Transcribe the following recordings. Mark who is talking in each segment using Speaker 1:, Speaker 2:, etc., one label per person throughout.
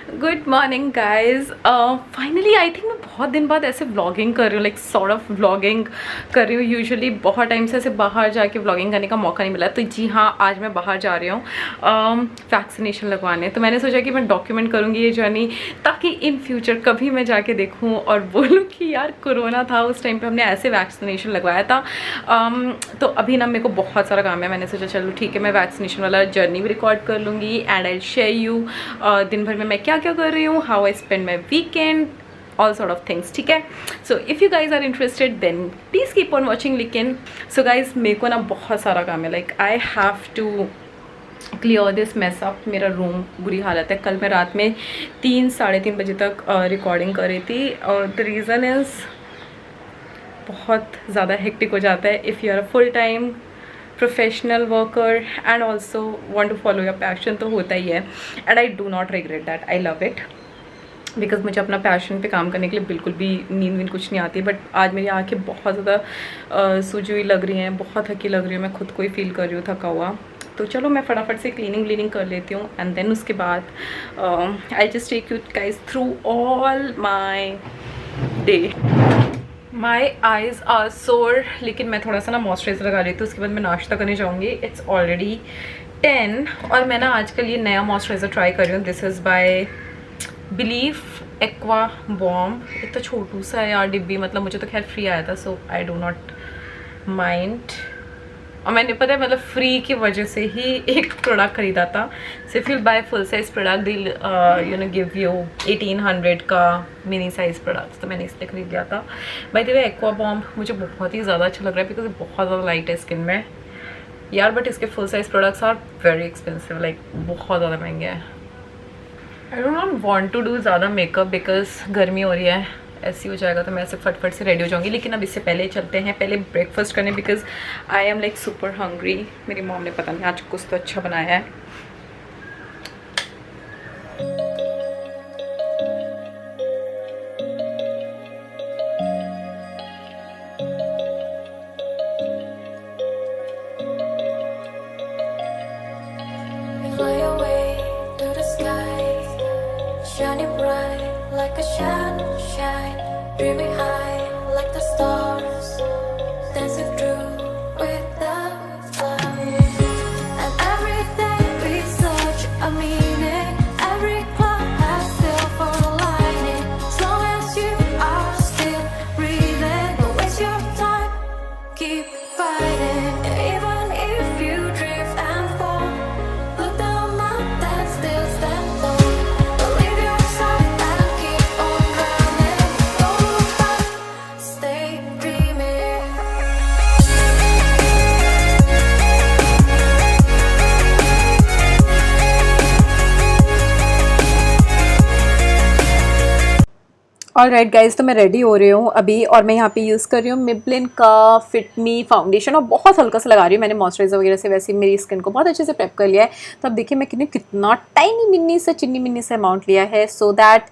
Speaker 1: Good morning guys. Finally I think मैं बहुत दिन बाद ऐसे व्लॉगिंग कर रही हूँ, लाइक सॉर्ट ऑफ व्लॉगिंग कर रही हूँ। यूजुअली बहुत टाइम से ऐसे बाहर जाके व्लॉगिंग करने का मौका नहीं मिला, तो जी हाँ, आज मैं बाहर जा रही हूँ वैक्सीनेशन लगवाने। तो मैंने सोचा कि मैं डॉक्यूमेंट करूँगी ये जर्नी, ताकि इन फ्यूचर कभी मैं जाके देखूँ और बोलूँ कि यार कोरोना था, उस टाइम पर हमने ऐसे वैक्सीनेशन लगवाया था। तो अभी ना मेरे को बहुत सारा काम है, मैंने सोचा चलो ठीक है, मैं वैक्सीनेशन वाला जर्नी भी रिकॉर्ड कर लूँगी एंड आई शेयर यू दिन भर में मैं क्या क्या कर रही हूँ, how I spend my weekend, all sort of things, ठीक है। So if you guys are interested then please keep on watching. लेकिन सो गाइज मेरे को ना बहुत सारा काम है, like I have to clear this mess up. मेरा रूम बुरी हालत है। कल मैं रात में 3-3:30 बजे तक रिकॉर्डिंग कर रही थी और द रीज़न इज़ बहुत ज़्यादा हेक्टिक हो जाता है if you are a full time professional worker and also want to follow your passion, तो होता ही है। And I do not regret that, I love it, because मुझे अपना पैशन पे काम करने के लिए बिल्कुल भी नींद वींद कुछ नहीं आती। बट आज मेरी आंखें बहुत ज़्यादा सूजी हुई लग रही हैं, बहुत थकी लग रही हूँ, मैं खुद को ही फील कर रही हूँ थका हुआ। तो चलो मैं फटाफट से क्लीनिंग कर लेती हूँ एंड देन उसके बाद I just take you guys through all my day. My eyes are sore, लेकिन मैं थोड़ा सा ना मॉइस्चराइजर लगा रही थी, उसके बाद मैं नाश्ता करने जाऊँगी। इट्स ऑलरेडी 10 और मैं ना आजकल ये नया मॉइस्चराइजर ट्राई कर रही हूँ। This is by belif Aqua Bomb. इतना छोटू सा है यार डिब्बी, मतलब मुझे तो खैर फ्री आया था, सो आई डू नॉट माइंड। और मैंने पता है मतलब फ्री की वजह से ही एक प्रोडक्ट खरीदा था। So if you buy full size product they'll you know give you 1800 का मिनी साइज प्रोडक्ट, तो मैंने इसलिए खरीद लिया था। By the way Aqua Bomb मुझे बहुत ही ज़्यादा अच्छा लग रहा है बिकॉज बहुत ज़्यादा लाइट है स्किन में यार, बट इसके full size products are very expensive, like बहुत ज़्यादा महंगे हैं। I don't not want to do ज़्यादा मेकअप बिकॉज गर्मी हो रही है, ऐसी हो जाएगा तो मैं ऐसे फटफट से रेडी हो जाऊंगी। लेकिन अब इससे पहले चलते हैं पहले ब्रेकफास्ट करने, because I am like super hungry. मेरी मॉम ने पता नहीं आज कुछ तो अच्छा बनाया है।
Speaker 2: Fly away to the sky, shining bright like a sunshine, dreaming high like the stars, dancing through with the clouds. And everything be such a meaning, every cloud has silver lining. As long as you are still breathing, don't waste your time, keep fighting. Even if you drift and fall, look down, mountain still stand tall. Believe yourself and keep on running. Don't look back, stay dreaming.
Speaker 1: Alright guys, तो मैं ready हो रही हूँ अभी और मैं यहाँ पे यूज़ कर रही हूँ मेबलिन का फिट मी फाउंडेशन और बहुत हल्का सा लगा रही हूँ। मैंने मॉइस्चराइजर वगैरह से वैसे मेरी स्किन को बहुत अच्छे से प्रेप कर लिया है। तो अब देखिए मैं कितना टाइनी मिन्नी से चिन्नी मिन्नी से अमाउंट लिया है, so that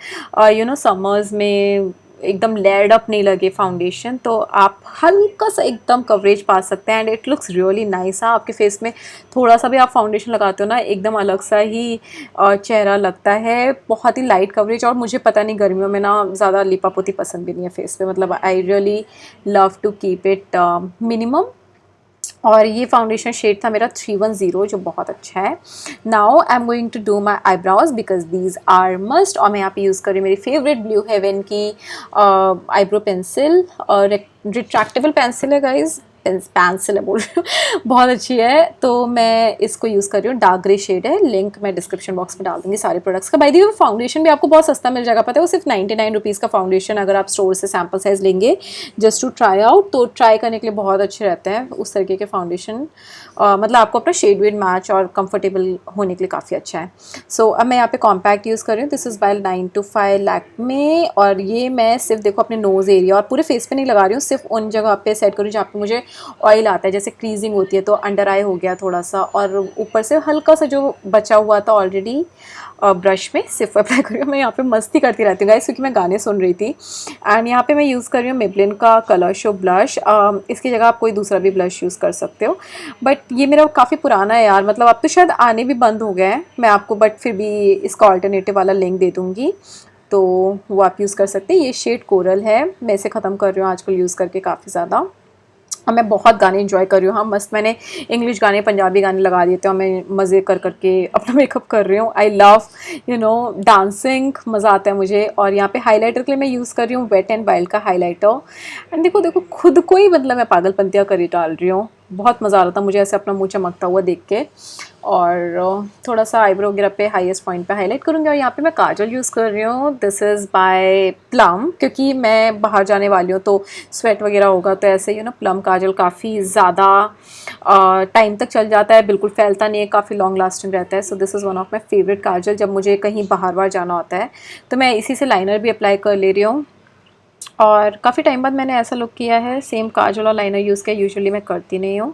Speaker 1: you know summers में एकदम लेयर्ड अप नहीं लगे फाउंडेशन, तो आप हल्का सा एकदम कवरेज पा सकते हैं and it looks really nice. हाँ, आपके फेस में थोड़ा सा भी आप फाउंडेशन लगाते हो ना, एकदम अलग सा ही चेहरा लगता है, बहुत ही लाइट कवरेज। और मुझे पता नहीं गर्मियों में ना ज़्यादा लिपापोती पसंद भी नहीं है फेस पे, मतलब I really love to keep it minimum. और ये फाउंडेशन शेड था मेरा 310, जो बहुत अच्छा है। Now I am going to do my eyebrows because these are must. और मैं यहाँ पे यूज़ कर रही हूँ मेरी फेवरेट ब्लू हेवन की आईब्रो पेंसिल, और रिट्रैक्टेबल पेंसिल है गाइज, पेंसिल है बोल रही हूँ, बहुत अच्छी है। तो मैं इसको यूज़ कर रही हूँ, डार्क ग्रे शेड है। लिंक मैं डिस्क्रिप्शन बॉक्स में डाल दूँगी सारे प्रोडक्ट्स का। बाय द वे फाउंडेशन भी आपको बहुत सस्ता मिल जाएगा, पता है वो सिर्फ 99 रुपीज़ का फाउंडेशन, अगर आप स्टोर से सैम्पल साइज़ लेंगे जस्ट टू ट्राई आउट, तो ट्राई करने के लिए बहुत अच्छे रहते हैं उस तरीके के फाउंडेशन। मतलब आपको अपना शेड वेड मैच और कंफर्टेबल होने के लिए काफ़ी अच्छा है। सो अब मैं यहाँ पे कॉम्पैक्ट यूज़ कर रही हूँ, this is bye 9to5 Lakme, और ये मैं सिर्फ देखो अपने नोज़ एरिया और पूरे फेस पे नहीं लगा रही हूँ, सिर्फ उन जगह पे सेट करूँ जहाँ पे मुझे ऑयल आता है, जैसे क्रीजिंग होती है तो अंडर आई हो गया थोड़ा सा, और ऊपर से हल्का सा जो बचा हुआ था ऑलरेडी ब्रश में सिर्फ अप्लाई कर रही हूँ। मैं यहाँ पे मस्ती करती रहती हूँ गाइस, क्योंकि मैं गाने सुन रही थी। एंड यहाँ पे मैं यूज़ कर रही हूँ मेबलिन का कलर शो ब्लश। इसकी जगह आप कोई दूसरा भी ब्लश यूज़ कर सकते हो, बट ये मेरा काफ़ी पुराना है यार, मतलब अब तो शायद आने भी बंद हो गए हैं। मैं आपको बट फिर भी इसका ऑल्टरनेटिव वाला लिंक दे दूँगी, तो वो आप यूज़ कर सकते हैं। ये शेड कोरल है, मैं इसे ख़त्म कर रही हूँ आजकल यूज़ करके काफ़ी ज़्यादा। अब मैं बहुत गाने एंजॉय कर रही हूँ। हाँ मस्त, मैंने इंग्लिश गाने पंजाबी गाने लगा दिए थे और मैं मज़े कर करके अपना मेकअप कर रही हूँ। आई लव डांसिंग, मज़ा आता है मुझे। और यहाँ पे हाइलाइटर के लिए मैं यूज़ कर रही हूँ वेट एंड वाइल्ड का हाइलाइटर। एंड देखो देखो खुद को ही मतलब मैं पागलपंतियाँ करी डाल रही हूँ। बहुत मज़ा आ रहा था मुझे ऐसे अपना मुँह चमकता हुआ देख के। और थोड़ा सा आईब्रो वगैरह पे हाईएस्ट पॉइंट पे हाईलाइट करूँगी। और यहाँ पे मैं काजल यूज़ कर रही हूँ, दिस इज़ बाय प्लम, क्योंकि मैं बाहर जाने वाली हूँ तो स्वेट वगैरह होगा, तो ऐसे प्लम काजल काफ़ी ज़्यादा टाइम तक चल जाता है, बिल्कुल फैलता नहीं है, काफ़ी लॉन्ग लास्टिंग रहता है। So this is one of my favourite kajal. जब मुझे कहीं बाहर जाना होता है तो मैं इसी से लाइनर भी अप्लाई कर ले रही हूँ। और काफ़ी टाइम बाद मैंने ऐसा लुक किया है, सेम काजल और लाइनर यूज़ किया, यूजुअली मैं करती नहीं हूँ।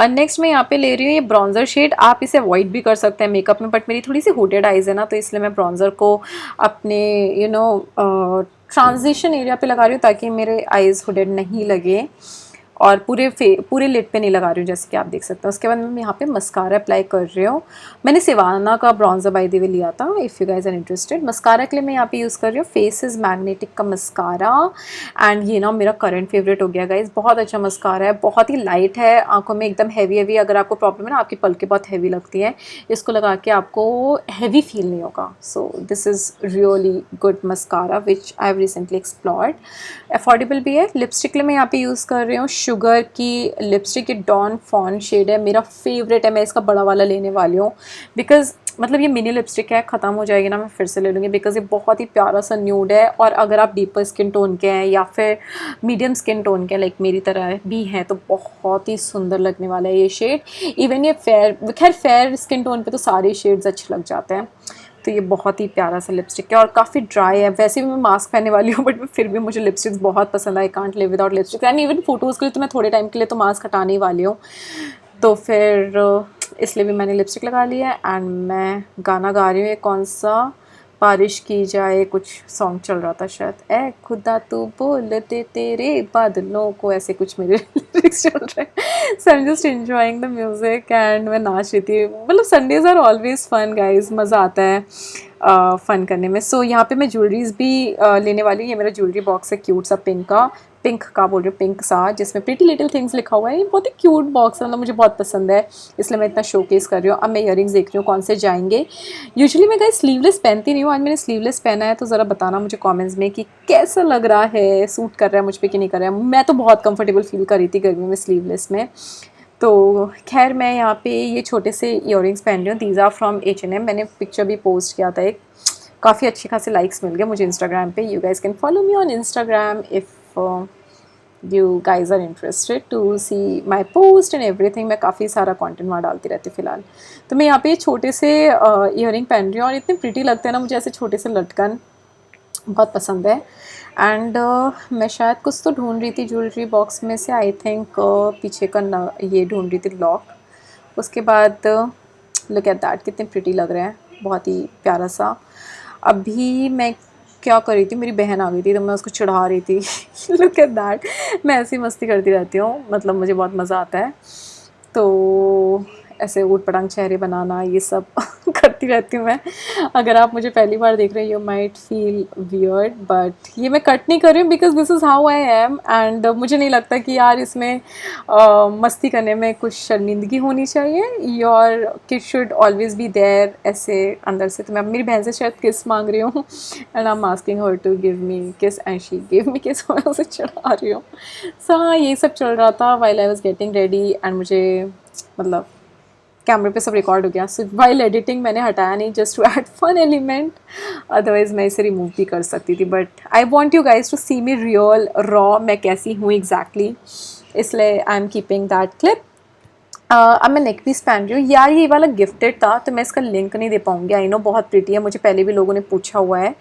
Speaker 1: नेक्स्ट मैं यहाँ पे ले रही हूँ ये ब्रॉन्ज़र शेड। आप इसे अवॉइड भी कर सकते हैं मेकअप में, बट मेरी थोड़ी सी हुडेड आइज़ है ना, तो इसलिए मैं ब्रॉन्ज़र को अपने ट्रांजिशन एरिया पे लगा रही हूँ, ताकि मेरे आइज़ हुडेड नहीं लगे। और पूरे लिड पे नहीं लगा रही हूँ, जैसे कि आप देख सकते हैं। उसके बाद मैं यहाँ पे मस्कारा अप्लाई कर रही हूँ। मैंने सिवाना का ब्रॉन्जर बाय द वे लिया था, if you guys are interested. Mascara के लिए मैं यहाँ पे यूज़ कर रही हूँ फेसेस मैग्नेटिक का मस्कारा। एंड ये ना मेरा करंट फेवरेट हो गया गाइज, बहुत अच्छा मस्कारा है, बहुत ही लाइट है, आंखों में एकदम हैवी। अगर आपको प्रॉब्लम है ना, आपकी पलकें बहुत हैवी लगती हैं, इसको लगा के आपको हैवी फील नहीं होगा। सो this is really good mascara which I have recently explored. Affordable भी है। लिपस्टिक के लिए मैं यहाँ पे यूज़ कर रही हूँ शुगर की लिपस्टिक, ये डॉन फॉन शेड है, मेरा फेवरेट है। मैं इसका बड़ा वाला लेने वाली हूँ, बिकॉज़ मतलब ये मिनी लिपस्टिक है, ख़त्म हो जाएगी ना मैं फिर से ले लूँगी, बिकॉज़ ये बहुत ही प्यारा सा न्यूड है। और अगर आप डीपर स्किन टोन के हैं या फिर मीडियम स्किन टोन के हैं, लाइक मेरी तरह भी हैं, तो बहुत ही सुंदर लगने वाला है ये शेड। इवन ये फेयर स्किन टोन पे तो सारे शेड्स अच्छे लग जाते हैं। तो ये बहुत ही प्यारा सा लिपस्टिक है और काफ़ी ड्राई है। वैसे भी मैं मास्क पहनने वाली हूँ, बट फिर भी मुझे लिपस्टिक्स बहुत पसंद है। I can't live without lipstick. And even photos के लिए तो मैं थोड़े टाइम के लिए तो मास्क हटाने ही वाली हूँ, तो फिर इसलिए भी मैंने लिपस्टिक लगा लिया है। एंड मैं गाना गा रही हूँ, ये कौन सा, बारिश की जाए कुछ सॉन्ग चल रहा था शायद, ए खुदा तू बोल दे तेरे बादलों को, ऐसे कुछ मेरे लिरिक्स चल रहे हैं। So I am just enjoying the music and मैं नाच रही थी। मतलब Sundays are always fun guys, मज़ा आता है फ़न करने में। सो यहाँ पे मैं ज्वेलरीज भी लेने वाली हूँ। ये मेरा ज्वेलरी बॉक्स है क्यूट सा पिंक का बोल रही हूँ, पिंक सा, जिसमें प्रीटी लिटिल थिंग्स लिखा हुआ है। ये बहुत ही क्यूट बॉक्स है, मतलब मुझे बहुत पसंद है, इसलिए मैं इतना शोकेस कर रही हूँ। अब मैं ईयरिंग्स देख रही हूँ कौन से जाएंगे। यूजुअली मैं गाइस स्लीवलेस पहनती नहीं हूँ, आज मैंने स्लीवलेस पहना है, तो ज़रा बताना मुझे कमेंट्स में कि कैसा लग रहा है, सूट कर रहा है मुझ पर कि नहीं कर रहा है। मैं तो बहुत कंफर्टेबल फील कर रही थी गर्मी में स्लीवलेस में। तो खैर मैं यहाँ पे ये छोटे से ईयरिंग्स पहन रही हूँ, दीज आर फ्रॉम H&M। मैंने पिक्चर भी पोस्ट किया था एक, काफ़ी अच्छे खासे लाइक्स मिल गए मुझे इंस्टाग्राम पे। You guys can follow me on Instagram if you guys are interested to see my post and everything. मैं काफ़ी सारा कंटेंट वहाँ डालती रहती हूँ फ़िलहाल। तो मैं यहाँ पे छोटे से ईयरिंग पहन रही हूँ और इतने प्रिटी लगते हैं ना मुझे, ऐसे छोटे से लटकन बहुत पसंद है। एंड मैं शायद कुछ तो ढूंढ रही थी ज्वेलरी बॉक्स में से, आई थिंक पीछे का ये ढूंढ रही थी लॉक। उसके बाद लुक एट दैट, कितने प्रिटी लग रहे हैं, बहुत ही प्यारा सा। अभी मैं क्या कर रही थी, मेरी बहन आ गई थी तो मैं उसको चिढ़ा रही थी। लुक एट दैट, मैं ऐसी मस्ती करती रहती हूँ, मतलब मुझे बहुत मज़ा आता है। तो ऐसे ऊट पटांग चेहरे बनाना ये सब करती रहती हूँ मैं। अगर आप मुझे पहली बार देख रहे हैं, you might feel weird, but ये मैं कट नहीं कर रही हूँ because this is how I am. And मुझे नहीं लगता कि यार इसमें मस्ती करने में कुछ शर्मिंदगी होनी चाहिए। Your kid should always be there ऐसे अंदर से। तो मैं मेरी बहन से शायद किस मांग रही हूँ and I am asking her to give me kiss and she give me किस, मैं उसे चढ़ा रही हूँ। सो हाँ, यही सब चल रहा था while I was getting ready. And मुझे मतलब कैमरे पे सब रिकॉर्ड हो गया। सो वाइल एडिटिंग मैंने हटाया नहीं, just to add fun element, otherwise मैं इसे रिमूव भी कर सकती थी। But I want you guys to see me real raw, मैं कैसी हूँ एग्जैक्टली, इसलिए I am keeping that clip. अब मैं नेक पीस पहन रही हूँ यार, ये वाला गिफ्टेड था तो मैं इसका लिंक नहीं दे पाऊँगी। आई नो बहुत प्रिटी है, मुझे पहले भी लोगों ने पूछा हुआ है,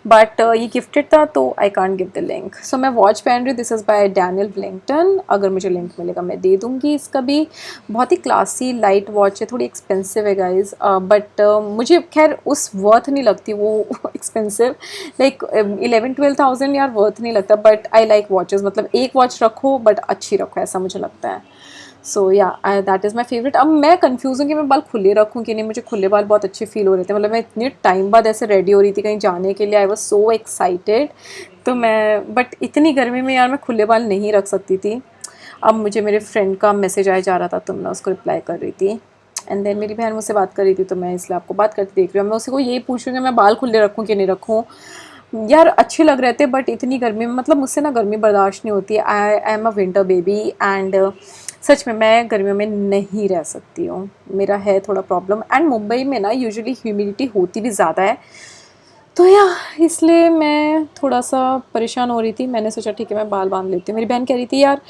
Speaker 1: बट ये गिफ्टेड था तो I can't give the link. So मैं वॉच पहन रही हूँ, this is by Daniel Wellington. अगर मुझे लिंक मिलेगा मैं दे दूँगी। इसका भी बहुत ही क्लासी लाइट वॉच है, थोड़ी एक्सपेंसिव है गाइज, बट मुझे खैर उस वर्थ नहीं लगती वो एक्सपेंसिव, लाइक 11-12 थाउजेंड यार वर्थ नहीं लगता। बट आई लाइक वॉचेस, मतलब एक वॉच रखो बट अच्छी रखो, ऐसा मुझे लगता है। सो या दैट इज़ माई फेवरेट। अब मैं कंफ्यूज हूँ कि मैं बाल खुले रखूँ कि नहीं, मुझे खुले बाल बहुत अच्छे फील हो रहे थे, मतलब मैं इतने टाइम बाद ऐसे रेडी हो रही थी कहीं जाने के लिए, आई वॉज सो एक्साइटेड। तो मैं बट इतनी गर्मी में यार मैं खुले बाल नहीं रख सकती थी। अब मुझे मेरे फ्रेंड का मैसेज आया जा रहा था तो मैं उसको रिप्लाई कर रही थी, एंड देन मेरी बहन मुझसे बात कर रही थी तो मैं इसलिए आपको बात करती देख रही हूँ। मैं उसी को यही पूछ रही हूँ कि मैं बाल खुले रखूँ कि नहीं रखूँ। यार अच्छे लग रहे थे बट इतनी गर्मी में, मतलब मुझसे ना गर्मी बर्दाश्त नहीं होती। I am a winter baby and such में मैं गर्मियों में नहीं रह सकती हूँ, मेरा है थोड़ा प्रॉब्लम। एंड मुंबई में ना यूजुअली ह्यूमिडिटी होती भी ज़्यादा है, तो या इसलिए मैं थोड़ा सा परेशान हो रही थी। मैंने सोचा ठीक है मैं बाल बांध लेती हूँ। मेरी बहन कह रही थी यार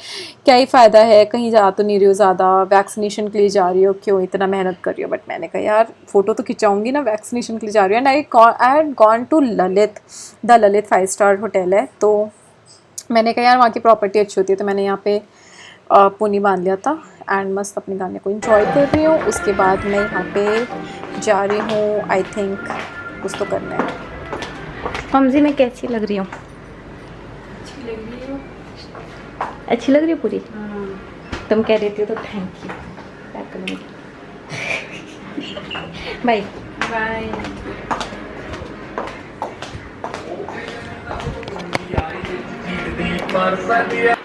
Speaker 1: क्या ही फ़ायदा है, कहीं जा तो नहीं रही हो ज़्यादा, वैक्सीनेशन के लिए जा रही हो, क्यों इतना मेहनत कर रही हो। बट मैंने कहा यार फ़ोटो तो खिंचाऊंगी ना, वैक्सीनेशन के लिए जा रही हूँ। And I had gone to Lalit, the Lalit 5 star hotel है, तो मैंने कहा यार वहाँ की प्रॉपर्टी अच्छी होती है, तो मैंने यहाँ पे पोनी बांध लिया था एंड मस्त अपने गाने को एंजॉय कर रही हूँ। उसके बाद मैं यहाँ पे जा रही हूँ, आई थिंक कुछ तो करना है। मम्जी मैं कैसी लग रही हूँ?
Speaker 3: अच्छी लग रही हो।
Speaker 1: अच्छी लग रही है पूरी?
Speaker 3: हाँ।
Speaker 1: तुम कह रही थी तो थैंक यू, पैक करूँगी। Bye
Speaker 3: bye.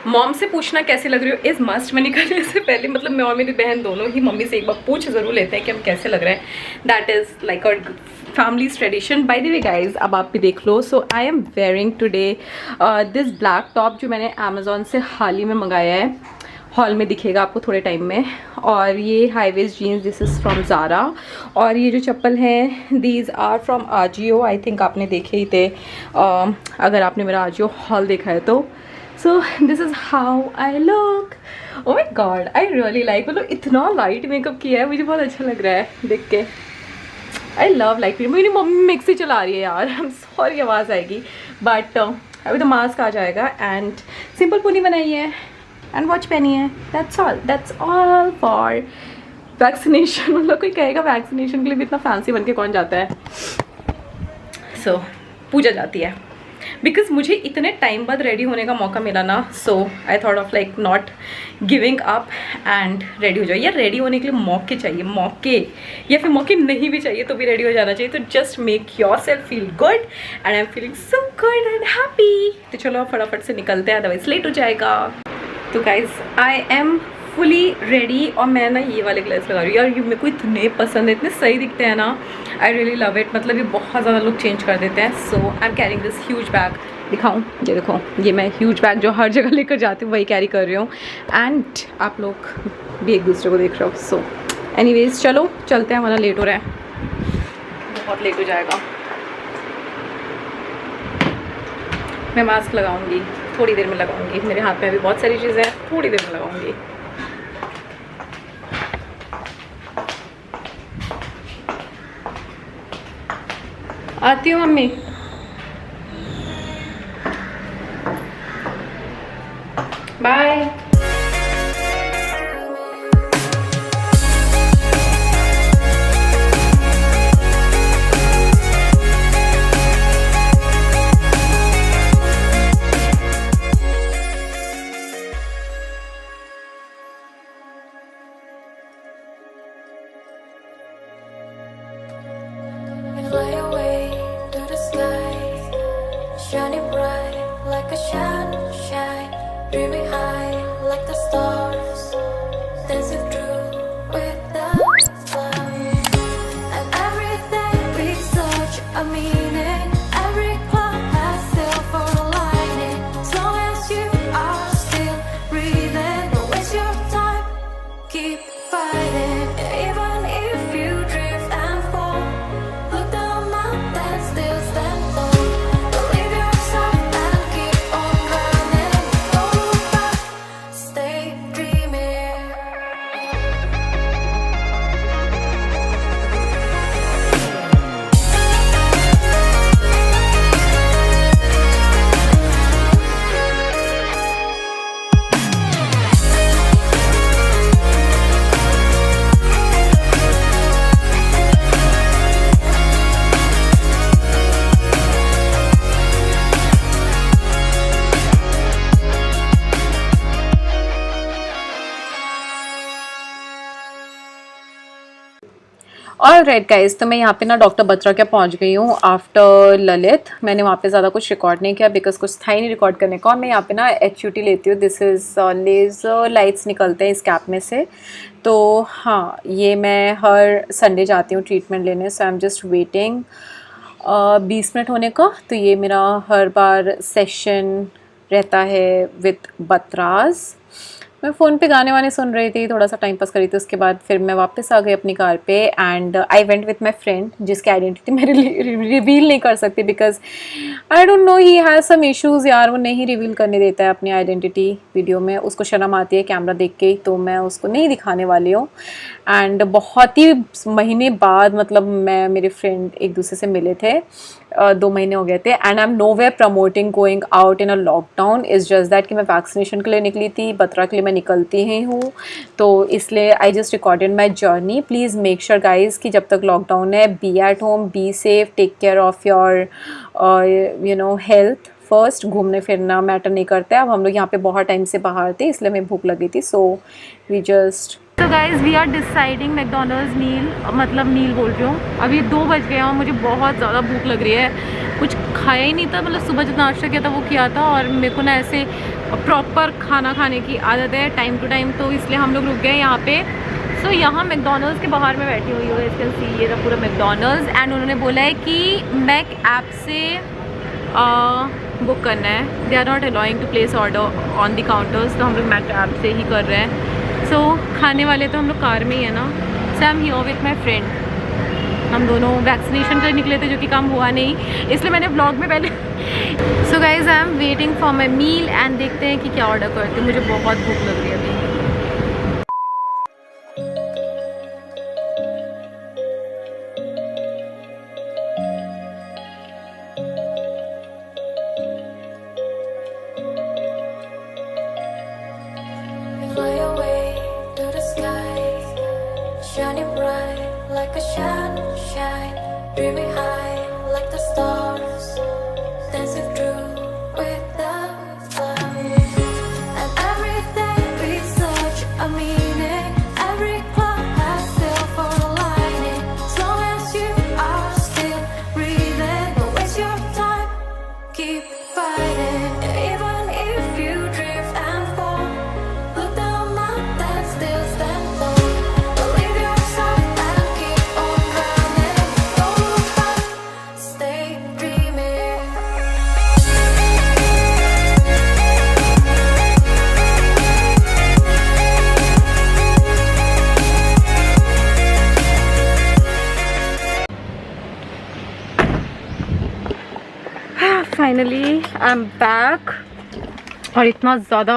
Speaker 1: मॉम से पूछना कैसे लग रही हो इज़ मस्ट। मैं निकलने से पहले, मतलब मैं और मेरी बहन दोनों ही मम्मी से एक बार पूछ ज़रूर लेते हैं कि हम कैसे लग रहे हैं। That is like a family's tradition. By the way guys अब आप भी देख लो। So I am wearing today this black top जो मैंने अमेज़ॉन से हाल ही में मंगाया है, हॉल में दिखेगा आपको थोड़े टाइम में। और ये high waist jeans, this is from Zara. और ये जो चप्पल हैं these are from Ajio, I think आपने देखे ही थे अगर आपने मेरा आजियो हॉल देखा है तो। सो this is how I look. Oh my God I really like, मतलब इतना लाइट मेकअप किया है, मुझे बहुत अच्छा लग रहा है देख के। आई लव लाइक, मेरी मम्मी मिक्सी चला रही है यार, आई एम सॉरी आवाज़ आएगी, बट अभी तो मास्क आ जाएगा। एंड सिंपल पुनी बनाई है एंड वॉच पहनी है, दैट्स ऑल फॉर वैक्सीनेशन। मतलब कोई कहेगा वैक्सीनेशन के लिए भी इतना फैंसी बन के कौन जाता है। सो पूजा जाती है बिकॉज मुझे इतने टाइम बाद रेडी होने का मौका मिला ना, so I thought of like not giving up and ready हो जाओ। यार रेडी होने के लिए मौके चाहिए, मौके, या फिर मौके नहीं भी चाहिए तो भी रेडी हो जाना चाहिए। तो just make your self feel good and I am feeling so good and happy. तो चलो फटाफट से निकलते हैं, अदरवाइज लेट हो जाएगा। तो guys I am fully ready और मैं ना ये वाले ग्लास लगा रही हूँ यार, ये मेरे को इतने पसंद है, इतने सही दिखते हैं ना, आई रियली लव इट। मतलब ये बहुत ज़्यादा लुक चेंज कर देते हैं। So I am carrying this huge bag, दिखाऊँ ये देखो, ये मैं ह्यूज बैग जो हर जगह लेकर जाती हूँ वही कैरी कर रही हूँ। एंड आप लोग भी एक दूसरे को देख रहे हो। सो एनीवेज चलो चलते हैं, वरना लेट हो रहा है, बहुत लेट हो जाएगा। मैं मास्क लगाऊंगी, थोड़ी देर में लगाऊंगी, मेरे हाथ में अभी बहुत सारी चीज़ें हैं, थोड़ी देर में लगाऊंगी। आती हूँ मम्मी। Bye.
Speaker 2: Fly away to the sky, shining bright like a sunshine, dreaming high like the stars, dancing through with the clouds. And everything we search a meaning, every cloud has silver lining. As long as you are still breathing, don't waste your time, keep fighting. Even if you drift and fall, look down and still stand tall. Believe yourself and keep on running. Don't look back, stay dreaming.
Speaker 1: Alright guys, तो मैं यहाँ पे ना doctor Batra के पहुँच गई हूँ after Lalit. मैंने वहाँ पे ज़्यादा कुछ रिकॉर्ड नहीं किया बिकॉज कुछ था ही नहीं रिकॉर्ड करने का। और मैं यहाँ पे ना HUT लेती हूँ। दिस इज़ लेज़र लाइट्स निकलते हैं इस कैप में से। तो हाँ, ये मैं हर संडे जाती हूँ ट्रीटमेंट लेने। So I am just waiting 20 minute होने का। तो ये मेरा हर बार सेशन रहता है विथ बत्राज। मैं फ़ोन पे गाने वाने सुन रही थी, थोड़ा सा टाइम पास करी थी। उसके बाद फिर मैं वापस आ गई अपनी कार पे and I went with my friend, जिसकी आइडेंटिटी मैं रिवील नहीं कर सकती because I don't know, he has some issues यार। वो नहीं रिवील करने देता है अपनी आइडेंटिटी वीडियो में, उसको शर्म आती है कैमरा देख के, तो मैं उसको नहीं दिखाने वाली हूँ। एंड बहुत ही महीने बाद मतलब मैं मेरे फ्रेंड एक दूसरे से मिले थे, 2 महीने हो गए थे। And I am no way promoting going out in a lockdown, is just that कि मैं वैक्सीनेशन के लिए निकली थी, बत्रा के लिए मैं निकलती ही हूँ, तो इसलिए I just recorded my journey. Please make sure guys कि जब तक लॉकडाउन है, be at home, be safe, take care of your you know health first. घूमने फिरना मैटर नहीं करता है। अब हम लोग यहाँ पे बहुत टाइम से बाहर थे, इसलिए मैं भूख लगी थी, सो वी जस्ट। तो guys we are deciding McDonald's meal, मतलब मील बोल रही हूँ। अभी 2 बज गए हैं और मुझे बहुत ज़्यादा भूख लग रही है। कुछ खाया ही नहीं था, मतलब सुबह जो नाश्ता किया था वो किया था, और मेरे को ना ऐसे प्रॉपर खाना खाने की आदत है टाइम टू टाइम, तो इसलिए हम लोग रुक गए यहाँ पे। सो यहाँ मैकडोनल्ड्स के बाहर मैं बैठी हुई हूँ, इसके सी ये रहा पूरा मैकडोनल्ड्स। एंड उन्होंने बोला है कि मैक ऐप से बुक करना है। They are not allowing to place order on the counters, तो हम लोग मैक ऐप से ही कर रहे हैं। सो खाने वाले तो हम लोग कार में ही है ना। So I am here with my friend. हम दोनों वैक्सीनेशन कर निकले थे, जो कि काम हुआ नहीं, इसलिए मैंने ब्लॉग में पहले। So guys I am waiting for my meal and देखते हैं कि क्या ऑर्डर करते हैं। मुझे बहुत भूख लग रही है अभी।
Speaker 2: Fly away to the sky, shining bright like a sunshine, dreaming high like the stars, dancing through with the clouds. And everything we search a meaning, every cloud has silver lining. As long as you are still breathing, don't waste your time, keep fighting. Even if you drift and fall, look down, mountain still stand tall. Believe yourself and keep on running. Don't look back, stay dreaming.
Speaker 1: Finally I am back. और इतना ज़्यादा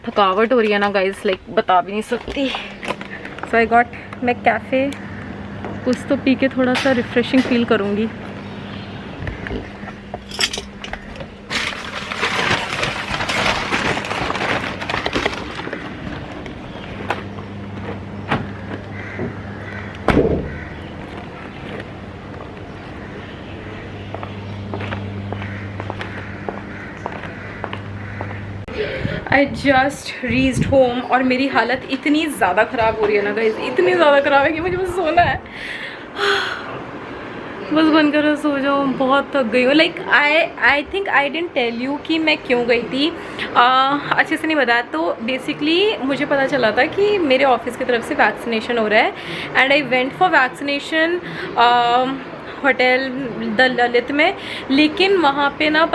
Speaker 1: थकावट हो रही है ना guys, like बता भी नहीं सकती। सो आई गॉट मैं कैफ़े, कुछ तो पी के थोड़ा सा रिफ्रेशिंग फील करूँगी। आई जस्ट रीच्ड होम और मेरी हालत इतनी ज़्यादा ख़राब हो रही है ना गाइस, इतनी ज़्यादा ख़राब है कि मुझे बस सोना है। बस बंद करो, सो जाओ, बहुत थक गई हूँ। Like I think I didn't tell you कि मैं क्यों गई थी, अच्छे से नहीं बताया। तो बेसिकली मुझे पता चला था कि मेरे ऑफिस की तरफ से वैक्सीनेशन हो रहा है and I went for vaccination hotel the Lalit में। लेकिन वहाँ पे ना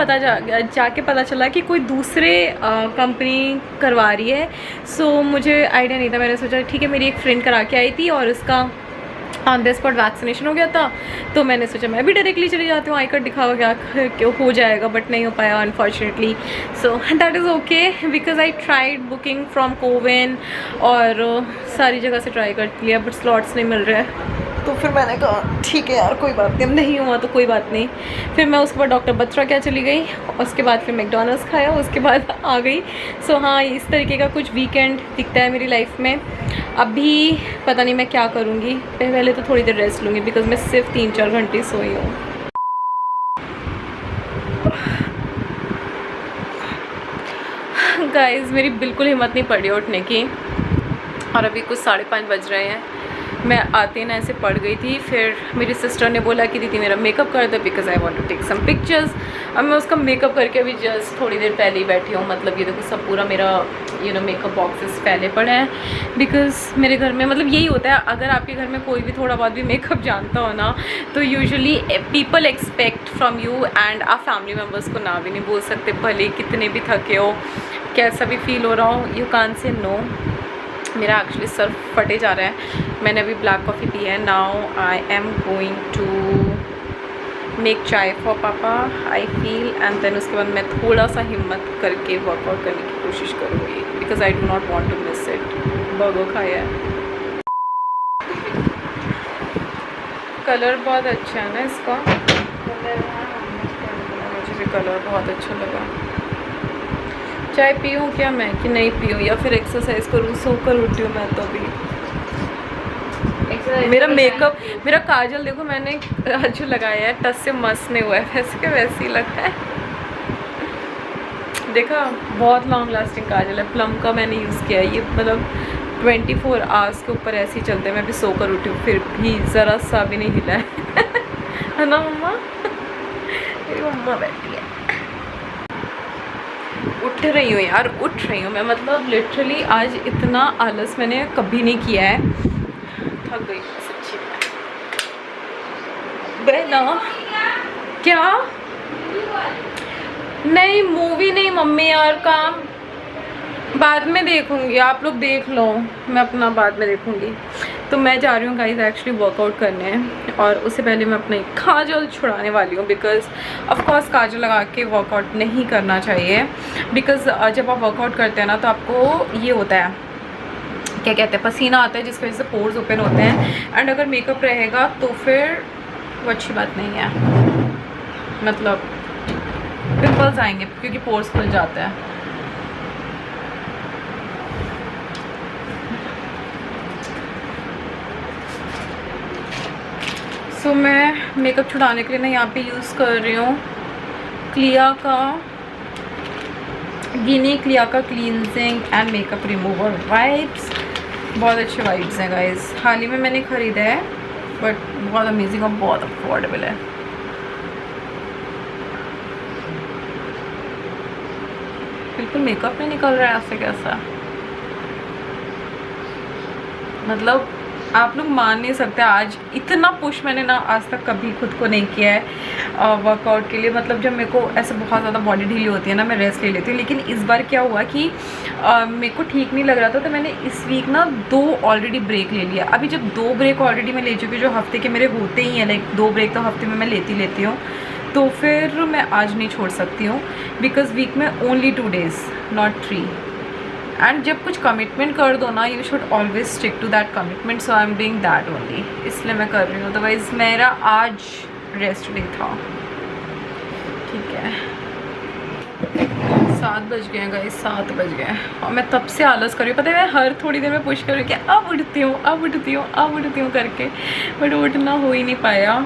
Speaker 1: जाके पता चला कि कोई दूसरे कंपनी करवा रही है। सो मुझे आइडिया नहीं था। मैंने सोचा ठीक है, मेरी एक फ्रेंड करा के आई थी और उसका ऑन द स्पॉट वैक्सीनेशन हो गया था, तो मैंने सोचा मैं भी डायरेक्टली चली जाती हूँ, आई कार्ड दिखावा क्या हो जाएगा, बट नहीं हो पाया unfortunately. So that is okay because I tried booking from CoWIN और सारी जगह से ट्राई कर लिया, बट स्लॉट्स नहीं मिल रहे हैं। तो फिर मैंने कहा ठीक है यार, कोई बात नहीं, अब नहीं हुआ तो कोई बात नहीं। फिर मैं उसके बाद डॉक्टर बत्रा क्या चली गई, उसके बाद फिर मैकडोनल्ड्स खाया, उसके बाद आ गई। सो हाँ, इस तरीके का कुछ वीकेंड दिखता है मेरी लाइफ में। अभी पता नहीं मैं क्या करूँगी, पहले तो थोड़ी देर रेस्ट लूँगी बिकॉज मैं सिर्फ 3-4 घंटे सोई हूँ। गाइस मेरी बिल्कुल हिम्मत नहीं पड़ी उठने की और अभी कुछ 5:30 बज रहे हैं। मैं आते ना ऐसे पड़ गई थी। फिर मेरी सिस्टर ने बोला कि दीदी मेरा मेकअप कर दो because I want to take some pictures. अब मैं उसका मेकअप करके अभी जस्ट थोड़ी देर पहले ही बैठी हूँ। मतलब ये देखो सब पूरा मेरा मेकअप बॉक्सेस फैले पड़े हैं बिकॉज मेरे घर में मतलब यही होता है, अगर आपके घर में कोई भी थोड़ा बहुत भी मेकअप जानता हो ना तो usually people expect from you and आप फैमिली मेम्बर्स को ना भी नहीं बोल सकते, भले कितने भी थके हो, कैसा भी फील हो रहा हो, यू कांट से नो। मेरा एक्चुअली सर फटे जा रहा है। मैंने अभी ब्लैक कॉफ़ी पी है। Now I am going to make chai for papa I feel, and then उसके बाद मैं थोड़ा सा हिम्मत करके वर्कआउट करने की कोशिश करूँगी because I do not want to miss it. Burger खाया है। कलर बहुत अच्छा है ना इसका, मुझे भी कलर बहुत अच्छा लगा। चाय पीऊँ क्या मैं कि नहीं पीऊँ, या फिर एक्सरसाइज करूँ? सोकर उठी हूँ मैं तो अभी। मेरा मेकअप, मेरा काजल देखो मैंने आज जो लगाया है टच से मस्त नहीं हुआ है, वैसे के वैसे ही लगा है। देखा, बहुत लॉन्ग लास्टिंग काजल है, प्लम का मैंने यूज़ किया है। ये मतलब 24 आवर्स के ऊपर ऐसे ही चलते हैं। मैं भी सोकर उठी हूँ फिर भी ज़रा सा भी नहीं हिला है ना मम्मा? मेरी मम्मा बैठी है। उठ रही हूँ यार, उठ रही हूँ मैं। मतलब लिटरली आज इतना आलस मैंने कभी नहीं किया है। थक गई सच्ची बहना। क्या? नहीं मूवी नहीं मम्मी यार, काम बाद में देखूंगी, आप लोग देख लो, मैं अपना बाद में देखूंगी। तो मैं जा रही हूँ गाइस एक्चुअली वर्कआउट करने, और उससे पहले मैं अपने काजल छुड़ाने वाली हूँ बिकॉज ऑफकोर्स काजल लगा के वर्कआउट नहीं करना चाहिए। बिकॉज जब आप वर्कआउट करते हैं ना तो आपको ये होता है, क्या कहते हैं, पसीना आता है जिसकी वजह से पोर्स ओपन होते हैं, एंड अगर मेकअप रहेगा तो फिर वो अच्छी बात नहीं है। मतलब पिंपल्स आएंगे क्योंकि पोर्स खुल जाता है। सो मैं मेकअप छुड़ाने के लिए ना यहाँ पे यूज़ कर रही हूँ क्लिया का, गिनी क्लिया का cleansing and makeup remover wipes. बहुत अच्छे वाइप्स हैं गाइस। हाल ही में मैंने ख़रीदा है बट बहुत अमेजिंग और बहुत अफोर्डेबल है। बिल्कुल मेकअप नहीं निकल रहा है ऐसे कैसा, मतलब आप लोग मान नहीं सकते। आज इतना पुश मैंने ना आज तक कभी खुद को नहीं किया है वर्कआउट के लिए। मतलब जब मेरे को ऐसे बहुत ज़्यादा बॉडी ढीली होती है ना, मैं रेस्ट ले लेती हूँ। लेकिन इस बार क्या हुआ कि मेरे को ठीक नहीं लग रहा था, तो मैंने इस वीक ना 2 ऑलरेडी ब्रेक ले लिया। अभी जब 2 ब्रेक ऑलरेडी मैं ले चुकी हूँ, जो हफ्ते के मेरे होते ही हैं, लाइक 2 ब्रेक तो हफ्ते में मैं लेती हूँ, तो फिर मैं आज नहीं छोड़ सकती हूँ बिकॉज वीक में ओनली 2 days नॉट 3। एंड जब कुछ कमिटमेंट कर दो ना, you should always stick to that commitment. So I am doing that only, इसलिए मैं कर रही हूँ। अदरवाइज मेरा आज रेस्ट डे था। ठीक है, 7 बज गए हैं गाइस, 7 बज गए हैं और मैं तब से आलस कर रही हूँ। पता है मैं हर थोड़ी देर में पुश कर रही हूँ कि अब उठती हूँ, अब उठती हूँ, अब उठती हूँ करके, बट उठना हो ही नहीं पाया।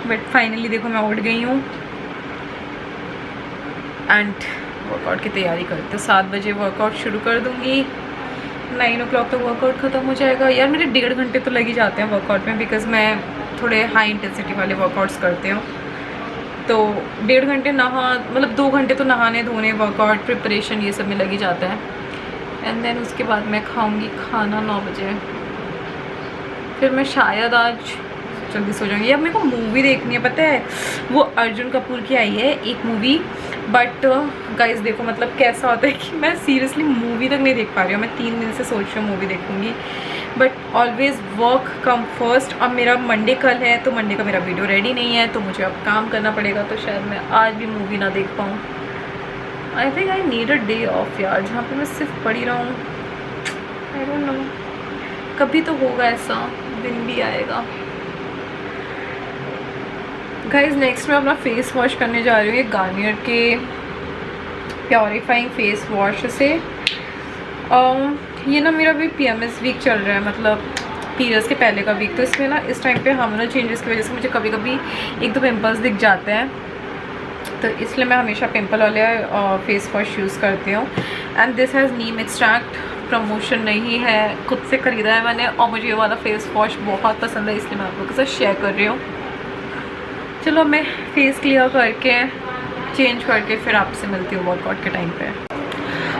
Speaker 1: बट फाइनली देखो मैं उठ गई हूँ एंड वर्कआउट की तैयारी करते हैं। 7 बजे वर्कआउट शुरू कर दूँगी, 9 o'clock तक वर्कआउट ख़त्म हो जाएगा। यार मेरे 1.5 घंटे तो लग ही जाते हैं वर्कआउट में बिकॉज़ मैं थोड़े हाई इंटेंसिटी वाले वर्कआउट्स करती हूँ। तो 1.5 घंटे मतलब 2 घंटे तो नहाने धोने, वर्कआउट प्रिपरेशन ये सब में लग ही जाता है। एंड देन उसके बाद मैं खाऊँगी खाना 9 बजे। फिर मैं शायद आज जल्दी सो जाऊँगी। अब मेरे को मूवी देखनी है, पता है वो अर्जुन कपूर की आई है एक मूवी। बट गाइस देखो मतलब कैसा होता है कि मैं सीरियसली मूवी तक नहीं देख पा रही हूँ। मैं 3 दिन से सोच रही हूँ मूवी देखूँगी, but always work come first. अब मेरा मंडे कल है, तो मंडे का मेरा वीडियो रेडी नहीं है, तो मुझे अब काम करना पड़ेगा। तो शायद मैं आज भी मूवी ना देख पाऊँ। आई think I need a day of यार, जहाँ पे मैं सिर्फ पढ़ी रहूँ। आई डोंट नो, कभी तो होगा ऐसा दिन भी आएगा। गाइज नेक्स्ट मैं अपना फेस वॉश करने जा रही हूँ, ये गार्नियर के प्योरीफाइंग फेस वॉश से। ये ना मेरा भी PMS वीक चल रहा है, मतलब पीरियड्स के पहले का वीक। तो इसमें ना इस टाइम पे हार्मोनल चेंजेस की वजह से मुझे कभी कभी 1-2 पिंपल्स दिख जाते हैं, तो इसलिए मैं हमेशा पिंपल वाले फेस वॉश यूज़ करती हूँ। And this has Neem extract, promotion नहीं है, खुद से ख़रीदा है मैंने और मुझे ये वाला फेस वॉश बहुत पसंद है, इसलिए मैं आप लोगों के साथ शेयर कर रही हूँ। चलो मैं फेस क्लियर करके चेंज करके फिर आपसे मिलती हूँ वर्कआउट के टाइम पे।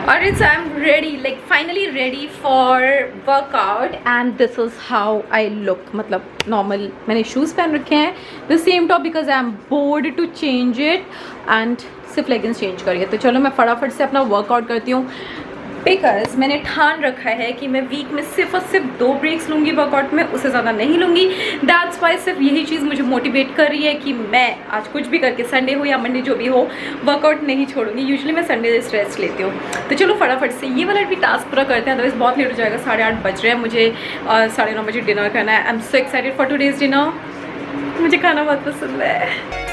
Speaker 1: और it's I am ready, like finally ready for workout and this is how I look. मतलब नॉर्मल मैंने शूज़ पहन रखे हैं, the same top because I am bored to change it and सिर्फ लेगिंग्स चेंज करिए। तो चलो मैं फटाफट से अपना वर्कआउट करती हूँ बिकॉज मैंने ठान रखा है कि मैं वीक में सिर्फ और सिर्फ 2 ब्रेक्स लूँगी वर्कआउट में, उससे ज़्यादा नहीं लूँगी। दैट्स वाई सिर्फ यही चीज़ मुझे मोटिवेट कर रही है कि मैं आज कुछ भी करके, संडे हो या मंडे जो भी हो, वर्कआउट नहीं छोड़ूंगी। यूजुअली मैं संडे से रेस्ट लेती हूँ। तो चलो फटाफट से ये वाला भी टास्क पूरा करते हैं, अदरवाइज बहुत लेट हो जाएगा। 8:30 बज रहे हैं, मुझे 9:30 बजे डिनर करना है। I am so excited for today's dinner, मुझे खाना बहुत पसंद है।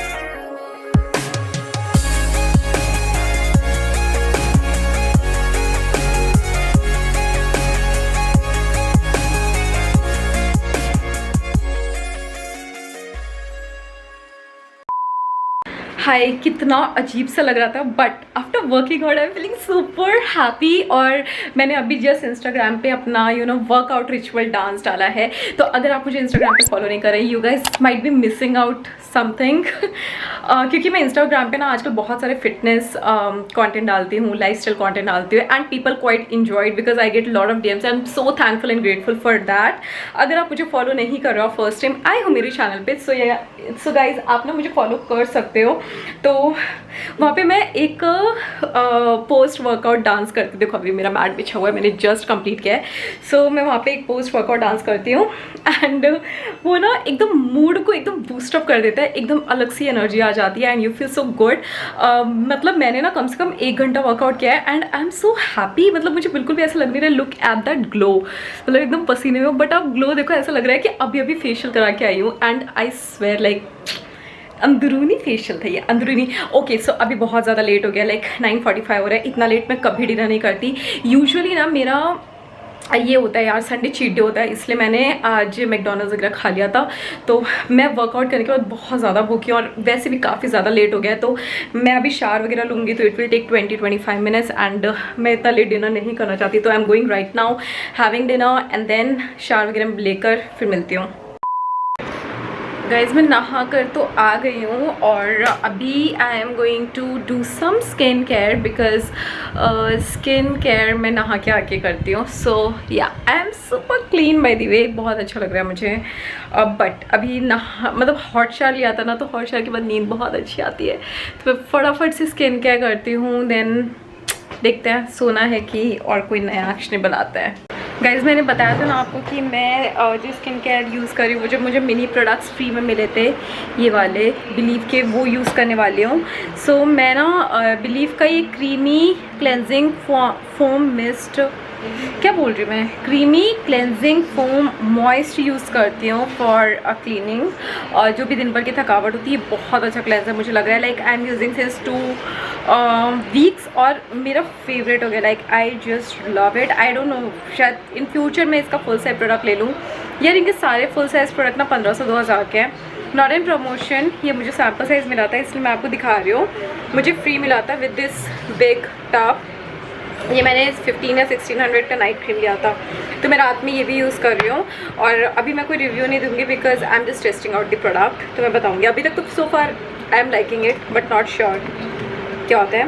Speaker 1: हाय, कितना अजीब सा लग रहा था but after working out I am feeling super happy. और मैंने अभी जस्ट इंस्टाग्राम पे अपना वर्कआउट रिचुअल डांस डाला है। तो अगर आप मुझे इंस्टाग्राम पे फॉलो नहीं कर रहे, you guys might be missing out something क्योंकि मैं इंस्टाग्राम पे ना आजकल बहुत सारे फिटनेस कंटेंट डालती हूँ, लाइफस्टाइल कंटेंट डालती हूँ and people quite enjoyed because I get lot of DMs. I am so thankful and grateful for that. अगर आप मुझे फॉलो नहीं कर रहे हो, फर्स्ट टाइम आए हो मेरे चैनल पे, सो गाइज आप ना मुझे फॉलो कर सकते हो। तो वहाँ पे मैं एक पोस्ट वर्कआउट डांस करती, देखो अभी मेरा मैट बिछा हुआ है, मैंने जस्ट कंप्लीट किया है। सो मैं वहाँ पे एक पोस्ट वर्कआउट डांस करती हूँ एंड वो ना एकदम मूड को एकदम बूस्टअप कर देता है, एकदम अलग सी एनर्जी आ जाती है and you feel so good. मतलब मैंने ना कम से कम 1 घंटा वर्कआउट किया है and I am so happy. मतलब मुझे बिल्कुल भी ऐसा लग नहीं रहा है, लुक एट दैट ग्लो, मतलब एकदम पसीने में, बट अब ग्लो देखो ऐसा लग रहा है कि अभी अभी फेशियल करा के आई हूँ एंड आई स्वेयर लाइक अंदरूनी फेशियल था ये, अंदरूनी। ओके सो अभी बहुत ज़्यादा लेट हो गया, लाइक 9:45 हो रहा है। इतना लेट मैं कभी डिनर नहीं करती। यूजुअली ना मेरा ये होता है यार, संडे चीट डे होता है, इसलिए मैंने आज मैकडॉनल्ड्स वगैरह खा लिया था। तो मैं वर्कआउट करने के बाद बहुत ज़्यादा भूखी हूँ और वैसे भी काफ़ी ज़्यादा लेट हो गया। तो मैं अभी शावर वगैरह लूँगी तो it will take 20-25 minutes and मैं इतना लेट डिनर नहीं करना चाहती। तो I am going right now having dinner and then shower वगैरह लेकर फिर मिलती हूँ। गाइज मैं नहा कर तो आ गई हूँ और अभी I am going to do some skin care because skin care मैं नहा के आके करती हूँ। So yeah I am super clean by the way, बहुत अच्छा लग रहा है मुझे। बट अभी नहा मतलब हॉट शावर लिया था ना, तो हॉट शावर के बाद नींद बहुत अच्छी आती है। तो मैं फटाफट से स्किन केयर करती हूँ, देन देखते हैं सोना है कि और कोई नया एक्शनेबल आता है। गाइज़ मैंने बताया था ना आपको कि मैं जो स्किन केयर यूज़ कर रही हूँ, वो जो मुझे मिनी प्रोडक्ट्स फ्री में मिले थे ये वाले बिलीव के, वो यूज़ करने वाली हूँ। सो मैं ना बिलीव का ये क्रीमी क्लेंजिंग फोम मिस्ट, क्या बोल रही हूँ मैं, creamy cleansing foam moist use करती हूँ फॉर क्लीनिंग। और जो भी दिन भर की थकावट होती है, बहुत अच्छा क्लेंजर मुझे लग रहा है। Like I am using since 2 weeks और मेरा फेवरेट हो गया। Like I just love it. I don't no, शायद इन फ्यूचर मैं इसका फुल साइज प्रोडक्ट ले लूँ। यार इनके सारे फुल साइज़ प्रोडक्ट ना 1500-2000 के हैं, नॉट इन प्रमोशन। ये मुझे सैम्पल साइज़ मिला था इसलिए मैं आपको दिखा रही हूँ। मुझे फ्री मिला था विद दिस बिग टब। ये मैंने 15 या 1600 का नाइट क्रीम लिया था, तो मैं रात में ये भी यूज़ कर रही हूँ। और अभी मैं कोई रिव्यू नहीं दूँगी because I am just testing out the product. तो मैं बताऊँगी, अभी तक तो so far I am liking it but not sure क्या होता है।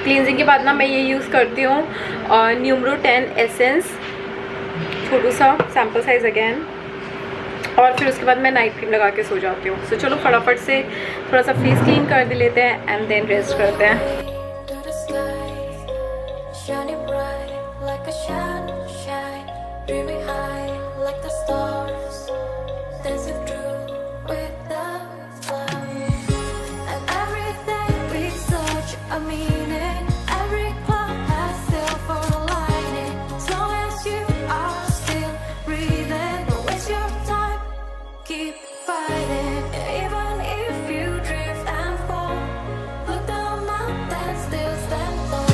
Speaker 1: क्लींजिंग के बाद ना मैं ये यूज़ करती हूँ न्यूमरो 10 एसेंस, छोटू सा सैम्पल साइज़ अगेन। और फिर उसके बाद मैं नाइट क्रीम लगा के सो जाती हूँ। सो चलो फटाफट से थोड़ा सा फेस क्लीन कर लेते हैं एंड देन रेस्ट करते हैं।
Speaker 2: To the skies, shining bright like a shine, dreaming high like the stars, dancing through with the clouds. And everything brings such a meaning. Every cloud has silver lining. As long as you are still breathing, don't waste your time. Keep fighting, even if you drift and fall. Look down and still stand tall.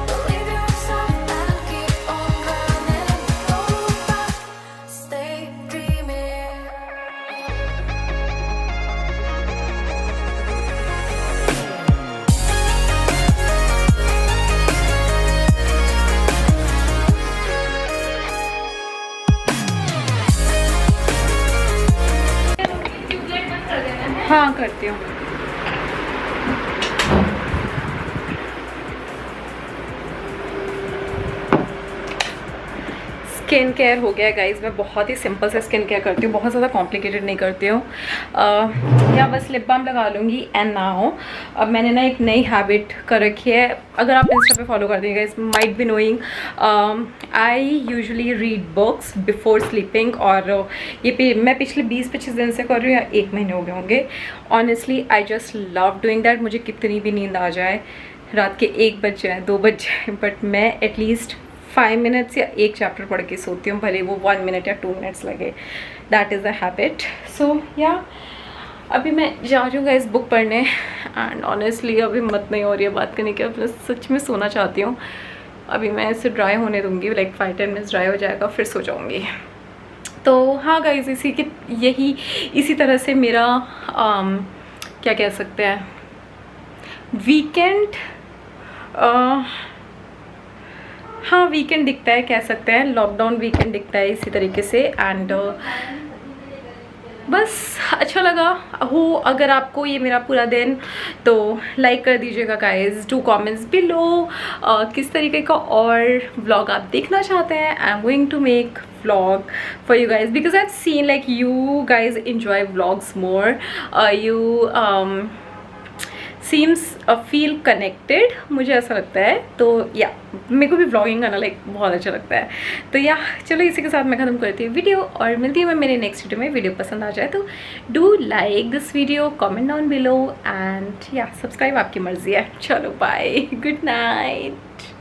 Speaker 2: Believe yourself and keep on running. Don't look back, stay dreaming.
Speaker 1: करती हूँ। Skin care हो गया guys. मैं बहुत ही simple से skin care करती हूँ, बहुत ज़्यादा कॉम्प्लिकेटेड नहीं करती हूँ। या बस लिप बाम लगा लूँगी एंड ना हो। अब मैंने ना एक नई हैबिट कर रखी है, अगर आप इंस्टा पे फॉलो कर देंगे guys, might be knowing, I usually read books before sleeping. और ये मैं पिछले 20-25 दिन से कर रही हूँ, या 1 महीने हो गए होंगे। Honestly I just love doing that. मुझे कितनी भी नींद आ जाए, रात के 1 बज जाए, 2 बज जाए, बट मैं एटलीस्ट 5 मिनट्स या 1 चैप्टर पढ़ के सोती हूँ, भले वो 1 मिनट या 2 मिनट्स लगे। That is a habit. So yeah अभी मैं जा रही हूँ गाइस बुक पढ़ने, एंड ऑनेस्टली अभी मत नहीं हो रही है बात करने की। अब मैं सच में सोना चाहती हूँ। अभी मैं इसे ड्राई होने दूँगी, लाइक 5-10 मिनट्स ड्राई हो जाएगा, फिर सो जाऊँगी। तो हाँ गाइस, इसी तरह से मेरा क्या कह सकते हैं, वीकेंड, हाँ वीकेंड दिखता है, कह सकते हैं लॉकडाउन वीकेंड दिखता है इसी तरीके से। एंड बस अच्छा लगा हो अगर आपको ये मेरा पूरा दिन, तो लाइक कर दीजिएगा गाइज। 2 कमेंट्स बिलो किस तरीके का और व्लॉग आप देखना चाहते हैं। I am going to make vlog for you guys because I've seen like you guys enjoy vlogs more. You seems feel connected, मुझे ऐसा लगता है। तो या मेरे को भी व्लॉगिंग करना लाइक बहुत अच्छा लगता है। तो या चलो इसी के साथ मैं ख़त्म करती हूँ वीडियो, और मिलती हूँ मैं मेरे नेक्स्ट वीडियो में। वीडियो पसंद आ जाए तो do like this video, comment down below, and या सब्सक्राइब आपकी मर्जी है। चलो बाय, गुड नाइट।